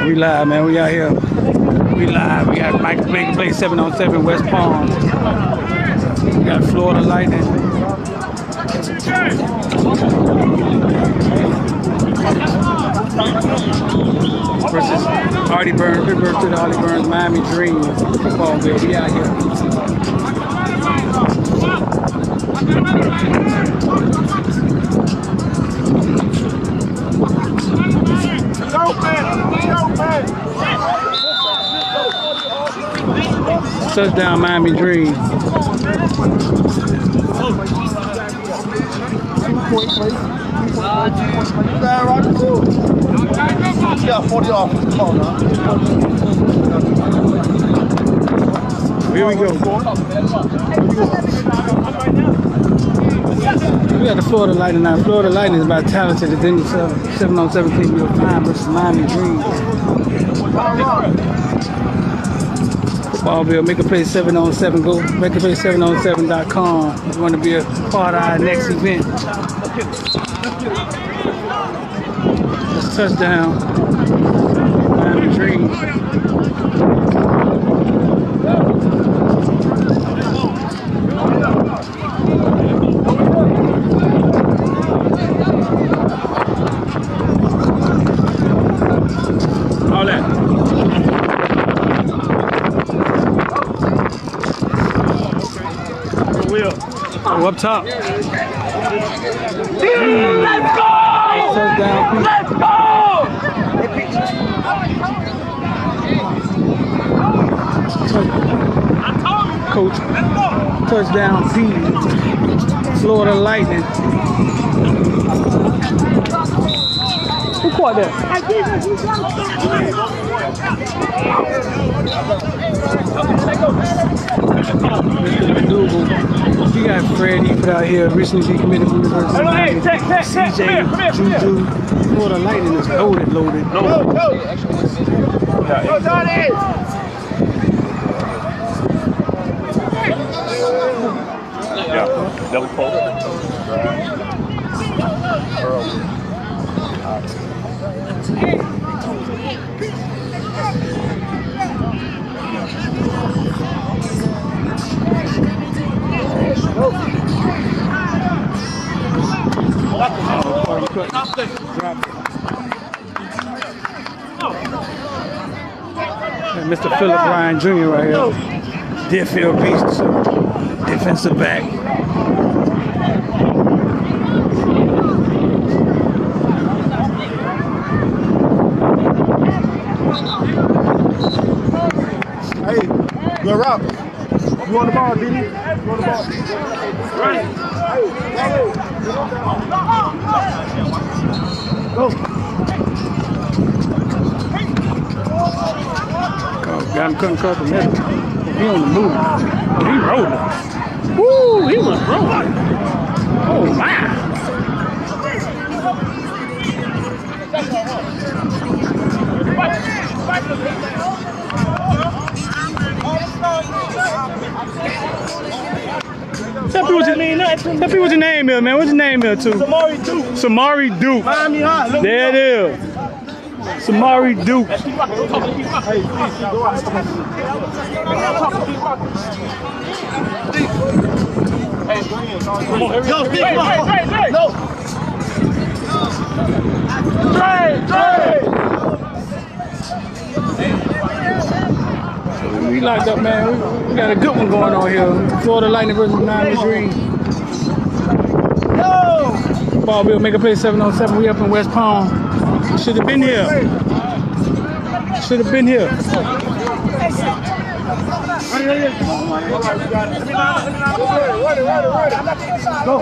We live, man. We out here. We live. We got Mike Big Play 707 West Palm. We got Florida Lightning. Versus Artie Burns. Big birthday to Artie Burns. Miami Dream. Football bill. We out here. Touchdown, Miami Dream. Here we go. We got the Florida Lightning now. Florida Lightning is about talented than the 7-on-7 team you'll find versus Miami Dream. Football bill, make a play 7-on-7. Go make a play 7on7.com. If you want to be a part of our next event. That's touchdown. Miami Dream. All that. Oh, up top. Let's go! Let's go! Coach, touchdown P. Florida Lightning. Who caught that? We got Fred, he put out here, recently decommitted from the University. CJ, Juju, Florida Lightning is loaded. Go, Johnny! Yeah, double post. And Mr. Philip Ryan Jr. right here. Deerfield Beast, defensive back. Hey, good rock. You on the ball, Diddy? You on the ball? Right. Go. Got him cutting across the middle. He on the move. Oh, he rolling. Woo, he was rolling. Oh, my. Tell me what your name is, man. What's your name is, too? Samari Duke. Samari Duke. Miami Hot. There it is. Samari Duke. We locked up, man. We got a good one going on here. Florida Lightning versus Miami Dream. Ball bill, make a play 7-on-7. We up in West Palm. Should have been here. Should have been here. Go.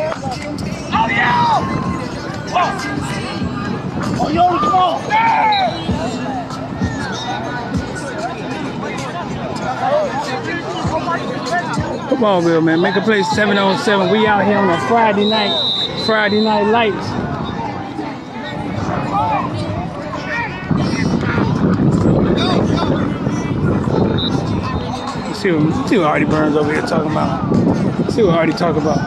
Oh, yeah! Oh, yo, come on! Football bill, man. Make a play 7-on-7. We out here on a Friday night lights. See what Artie Burns over here talking about. See what Artie talking about.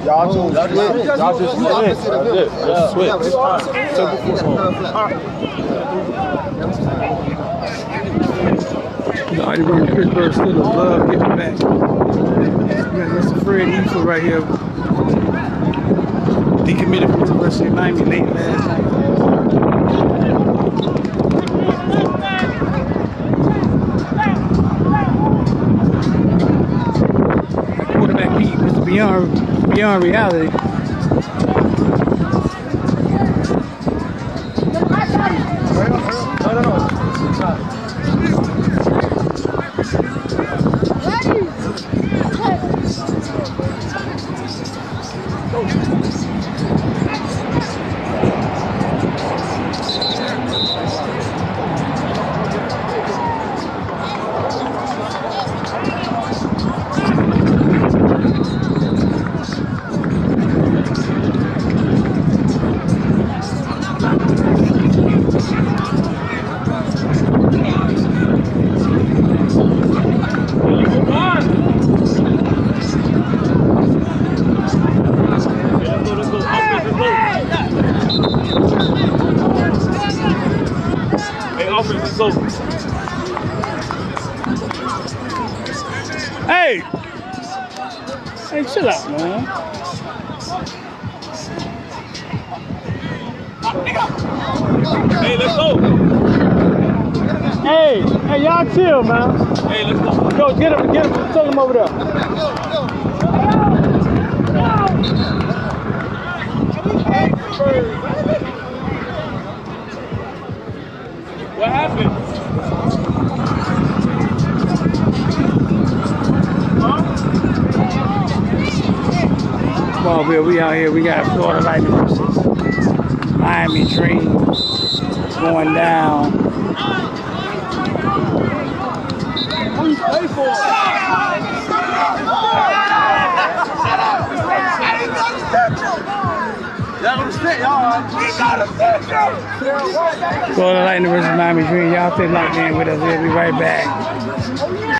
Y'all just switch. That's it. Just switch. Simple football. Artie running Pittsburgh Steelers love getting back. Yeah, that's the Fred Easter right here. Decommitted from the University of Miami late last night. Quarterback Pete, Mr. Beyond reality. Hey! Hey, chill out, man. Hey, let's go. Hey, y'all chill, man. Hey, let's go. Go, get him, take him over there. What happened? Smallville, we out here. We got Florida Lightning versus Miami Dreams going down. Who you play for? Florida Lightning versus Miami Dreams. Y'all stay locked in with us. We'll be right back.